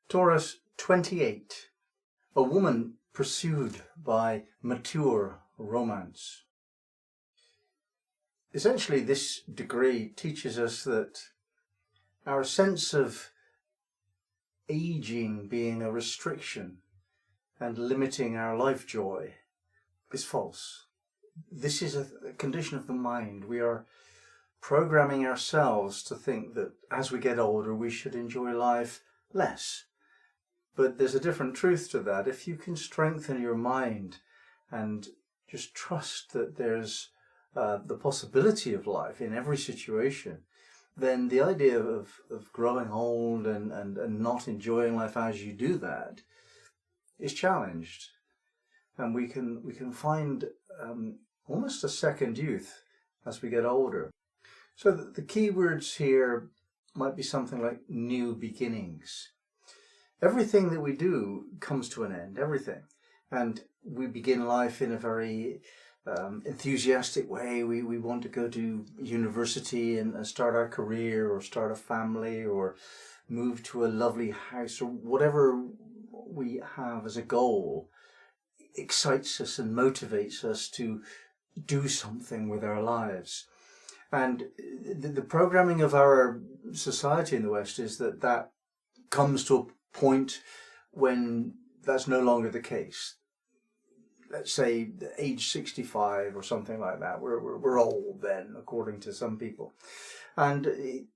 Taurus 28. A woman pursued by mature romance. Essentially, this degree teaches us that our sense of aging being a restriction and limiting our life joy is false. This is a condition of the mind. We are programming ourselves to think that as we get older we should enjoy life less. But there's a different truth to that. If you can strengthen your mind and just trust that there's the possibility of life in every situation, then the idea of growing old and not enjoying life as you do that is challenged. And we can find almost a second youth as we get older. So the key words here might be something like new beginnings. Everything that we do comes to an end, everything. And we begin life in a very enthusiastic way. We want to go to university and start our career or start a family or move to a lovely house or whatever we have as a goal excites us and motivates us to do something with our lives. And the programming of our society in the West is that comes to a point when that's no longer the case. Let's say age 65 or something like that. We're old then, according to some people. And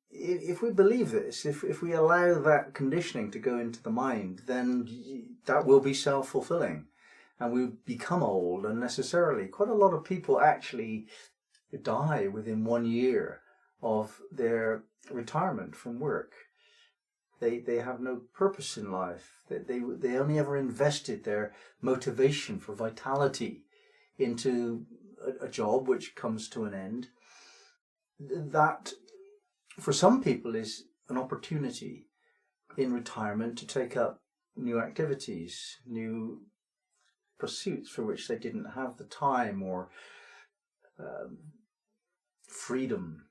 if we believe this, if we allow that conditioning to go into the mind, then that will be self-fulfilling. And we become old unnecessarily. Quite a lot of people actually die within 1 year of their retirement from work. They have no purpose in life. They only ever invested their motivation for vitality into a job which comes to an end. That, for some people, is an opportunity in retirement to take up new activities, new pursuits for which they didn't have the time or freedom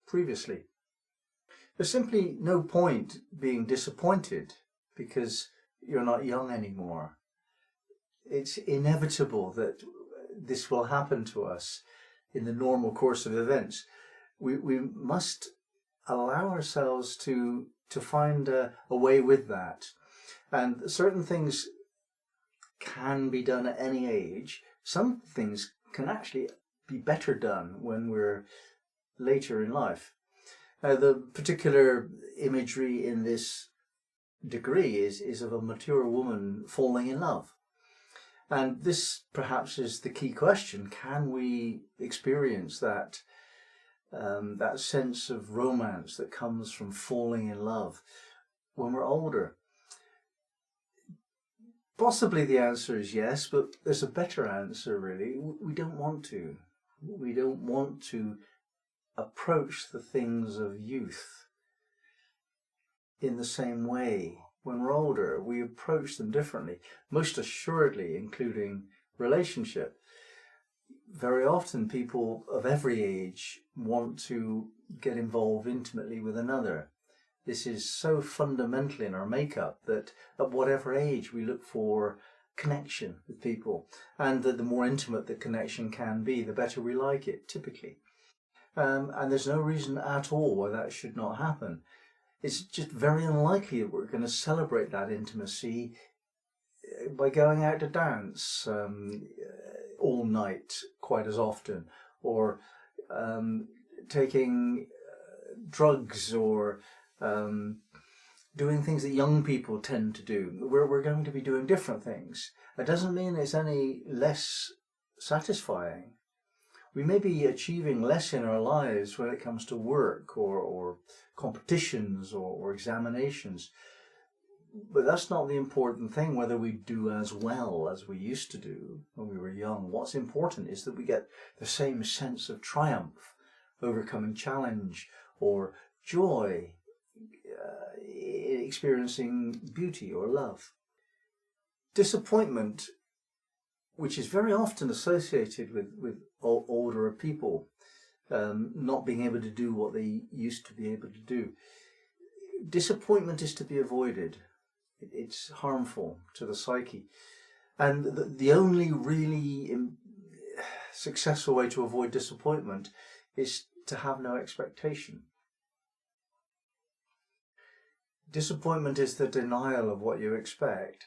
previously. There's simply no point being disappointed because you're not young anymore. It's inevitable that this will happen to us in the normal course of events. We must allow ourselves to find a way with that. And certain things can be done at any age. Some things can actually be better done when we're later in life. The particular imagery in this degree is of a mature woman falling in love. And this perhaps is the key question. Can we experience that sense of romance that comes from falling in love when we're older? Possibly the answer is yes, but there's a better answer really. We don't want to. We don't want to approach the things of youth in the same way. When we're older, we approach them differently, most assuredly including relationship. Very often people of every age want to get involved intimately with another. This is so fundamental in our makeup that at whatever age we look for connection with people, and that the more intimate the connection can be, the better we like it, typically. And there's no reason at all why that should not happen. It's just very unlikely that we're going to celebrate that intimacy by going out to dance all night quite as often, or taking drugs, or doing things that young people tend to do. We're going to be doing different things. It doesn't mean it's any less satisfying. We may be achieving less in our lives when it comes to work or competitions or examinations, but that's not the important thing, whether we do as well as we used to do when we were young. What's important is that we get the same sense of triumph, overcoming challenge, or joy, experiencing beauty or love. Disappointment, which is very often associated with older people not being able to do what they used to be able to do. Disappointment is to be avoided. It's harmful to the psyche. And the only really successful way to avoid disappointment is to have no expectation. Disappointment is the denial of what you expect.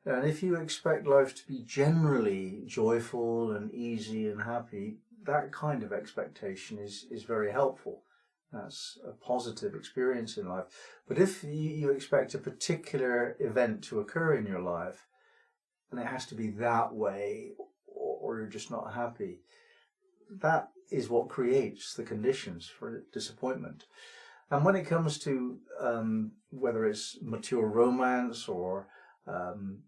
And if you expect life to be generally joyful and easy and happy, that kind of expectation is very helpful. That's a positive experience in life. But if you expect a particular event to occur in your life, and it has to be that way, or you're just not happy, that is what creates the conditions for disappointment. And when it comes to whether it's mature romance or an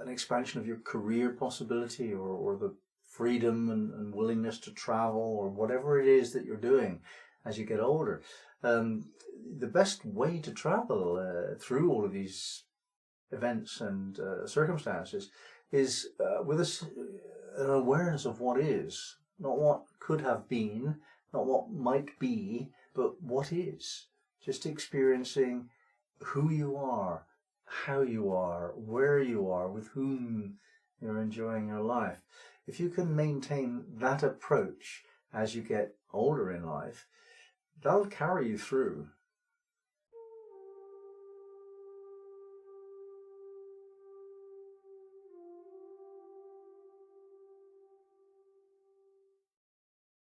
expansion of your career possibility, or the freedom and willingness to travel, or whatever it is that you're doing as you get older, the best way to travel through all of these events and circumstances is with an awareness of what is, not what could have been, not what might be, but what is. Just experiencing who you are, how you are, where you are, with whom you're enjoying your life. If you can maintain that approach as you get older in life, that'll carry you through